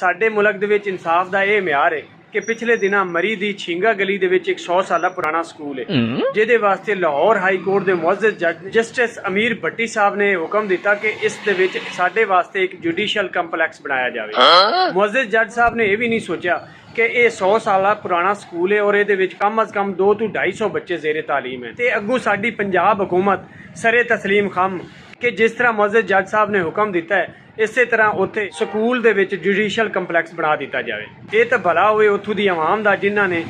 ਸਾਡੇ ਮੁਲਕ ਦੇ ਵਿੱਚ ਇਨਸਾਫ ਦਾ ਇਹ ਮਿਆਰ ਹੈ ਕਿ ਪਿਛਲੇ ਦਿਨਾਂ ਮਰੀ ਦੀ ਛਿੰਗਾ ਗਲੀ ਦੇ ਵਿੱਚ ਇੱਕ 100 ਸਾਲਾ ਪੁਰਾਣਾ ਸਕੂਲ ਹੈ ਜਿਹਦੇ ਵਾਸਤੇ ਲਾਹੌਰ ਹਾਈ ਕੋਰਟ ਦੇ ਮੁਅੱਜ਼ਜ਼ ਜੱਜ ਜਸਟਿਸ ਅਮੀਰ ਭੱਟੀ ਸਾਹਿਬ ਨੇ ਹੁਕਮ ਦਿੱਤਾ ਕਿ ਇਸ ਦੇ ਵਿੱਚ ਸਾਡੇ ਵਾਸਤੇ ਇੱਕ ਜੁਡੀਸ਼ੀਅਲ ਕੰਪਲੈਕਸ ਬਣਾਇਆ ਜਾਵੇ। ਮੁਅੱਜ਼ਜ਼ ਜੱਜ ਸਾਹਿਬ ਨੇ ਇਹ ਵੀ ਨਹੀਂ ਸੋਚਿਆ ਕਿ ਇਹ 100 ਸਾਲਾ ਪੁਰਾਣਾ ਸਕੂਲ ਹੈ ਔਰ ਇਹਦੇ ਵਿੱਚ ਕਮ ਅਜ਼ ਕਮ 2 ਤੋਂ 250 ਬੱਚੇ ਜ਼ੇਰੇ ਤਾਲੀਮ ਹੈ ਤੇ ਅੱਗੋਂ ਸਾਡੀ ਪੰਜਾਬ ਹੁਕੂਮਤ ਸਰੇ ਤਸਲੀਮ ਖਮ ਕਿ ਜਿਸ ਤਰ੍ਹਾਂ ਮੁਅੱਜ਼ਜ਼ ਜੱਜ ਸਾਹਿਬ ਨੇ ਹੁਕਮ ਦਿੱਤਾ ਹੈ ਇਸੇ ਤਰ੍ਹਾਂ ਉੱਥੇ ਸਕੂਲ ਦੇ ਵਿੱਚ ਜੁਡੀਸ਼ੀਅਲ ਕੰਪਲੈਕਸ ਬਣਾ ਦਿੱਤਾ ਜਾਵੇ। ਇਹ ਤਾਂ ਭਲਾ ਹੋਵੇ ਉੱਥੋਂ ਦੀ ਆਵਾਮ ਦਾ ਜਿਨ੍ਹਾਂ ਨੇ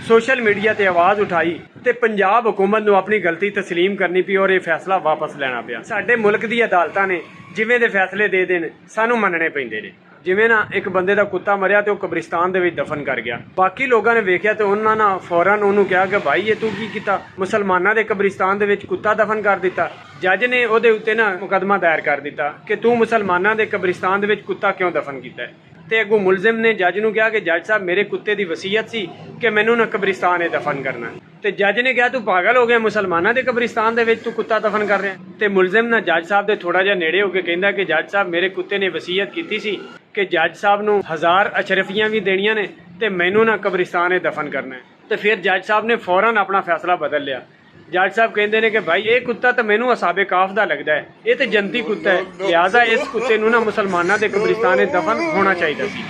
ਸੋਸ਼ਲ ਮੀਡੀਆ ਤੇ ਆਵਾਜ਼ ਉਠਾਈ ਤੇ ਪੰਜਾਬ ਹੁਕੂਮਤ ਨੂੰ ਆਪਣੀ ਗਲਤੀ ਤਸਲੀਮ ਕਰਨੀ ਪਈ ਔਰ ਇਹ ਫੈਸਲਾ ਵਾਪਸ ਲੈਣਾ ਪਿਆ। ਸਾਡੇ ਮੁਲਕ ਦੀ ਅਦਾਲਤਾਂ ਨੇ ਜਿਵੇਂ ਦੇ ਫੈਸਲੇ ਦੇ ਦੇਣ ਸਾਨੂੰ ਮੰਨਣੇ ਪੈਂਦੇ ਨੇ। ਜਿਵੇਂ ਨਾ ਇੱਕ ਬੰਦੇ ਦਾ ਕੁੱਤਾ ਮਰਿਆ ਤੇ ਉਹ ਕਬਰਿਸਤਾਨ ਦੇ ਵਿੱਚ ਦਫਨ ਕਰ ਗਿਆ, ਬਾਕੀ ਲੋਕਾਂ ਨੇ ਵੇਖਿਆ ਤੇ ਉਹਨਾਂ ਨੇ ਫੌਰਨ ਉਹਨੂੰ ਕਿਹਾ ਕਿ ਭਾਈ ਇਹ ਤੂੰ ਕੀ ਕੀਤਾ, ਮੁਸਲਮਾਨਾਂ ਦੇ ਕਬਰਿਸਤਾਨ ਦੇ ਵਿੱਚ ਕੁੱਤਾ ਦਫਨ ਕਰ ਦਿੱਤਾ। ਜੱਜ ਨੇ ਉਹਦੇ ਉੱਤੇ ਨਾ ਮੁਕੱਦਮਾ ਦਾਇਰ ਕਰ ਦਿੱਤਾ ਕਿ ਤੂੰ ਮੁਸਲਮਾਨਾਂ ਦੇ ਕਬਰਿਸਤਾਨ ਦੇ ਵਿੱਚ ਕੁੱਤਾ ਕਿਉਂ ਦਫਨ ਕੀਤਾ ਤੇ ਅੱਗੋਂ ਮੁਲਜ਼ਮ ਨੇ ਜੱਜ ਨੂੰ ਕਿਹਾ ਕਿ ਜੱਜ ਸਾਹਿਬ ਮੇਰੇ ਕੁੱਤੇ ਦੀ ਵਸੀਅਤ ਸੀ ਕਿ ਮੈਨੂੰ ਨਾ ਕਬਰਿਸਤਾਨ ਇਹ ਦਫਨ ਕਰਨਾ ਤੇ ਜੱਜ ਨੇ ਕਿਹਾ ਤੂੰ ਪਾਗਲ ਹੋ ਗਿਆ, ਮੁਸਲਮਾਨਾਂ ਦੇ ਕਬਰਿਸਤਾਨ ਦੇ ਵਿੱਚ ਤੂੰ ਕੁੱਤਾ ਦਫਨ ਕਰ ਰਿਹਾ। ਤੇ ਮੁਲਜ਼ਮ ਨਾ ਜੱਜ ਸਾਹਿਬ ਦੇ ਥੋੜਾ ਜਿਹਾ ਨੇੜੇ ਹੋ ਕੇ ਕਹਿੰਦਾ ਕਿ ਜੱਜ ਸਾਹਿਬ ਮੇਰੇ ਕੁੱਤੇ ਨੇ ਵਸੀਅਤ ਕੀਤੀ ਸੀ ਕਿ ਜੱਜ ਸਾਹਿਬ ਨੂੰ 1000 ਅਸ਼ਰਫੀਆਂ ਵੀ ਦੇਣੀਆਂ ਨੇ ਤੇ ਮੈਨੂੰ ਨਾ ਕਬਰਿਸਤਾਨ ਇਹ ਦਫਨ ਕਰਨਾ ਤੇ ਫਿਰ ਜੱਜ ਸਾਹਿਬ ਨੇ ਫੌਰਨ ਆਪਣਾ ਫੈਸਲਾ ਬਦਲ ਲਿਆ। ਜੱਜ ਸਾਹਿਬ ਕਹਿੰਦੇ ਨੇ ਕਿ ਭਾਈ ਇਹ ਕੁੱਤਾ ਤਾਂ ਮੈਨੂੰ ਅਸਾਬੇ ਕਾਫ ਦਾ ਲੱਗਦਾ ਹੈ, ਇਹ ਤੇ ਜਨਤੀ ਕੁੱਤਾ ਹੈ, ਲਿਹਾਜ਼ਾ ਇਸ ਕੁੱਤੇ ਨੂੰ ਨਾ ਮੁਸਲਮਾਨਾਂ ਦੇ ਕਬਰਿਸਤਾਨ ਇਹ ਦਫਨ ਹੋਣਾ ਚਾਹੀਦਾ ਸੀ।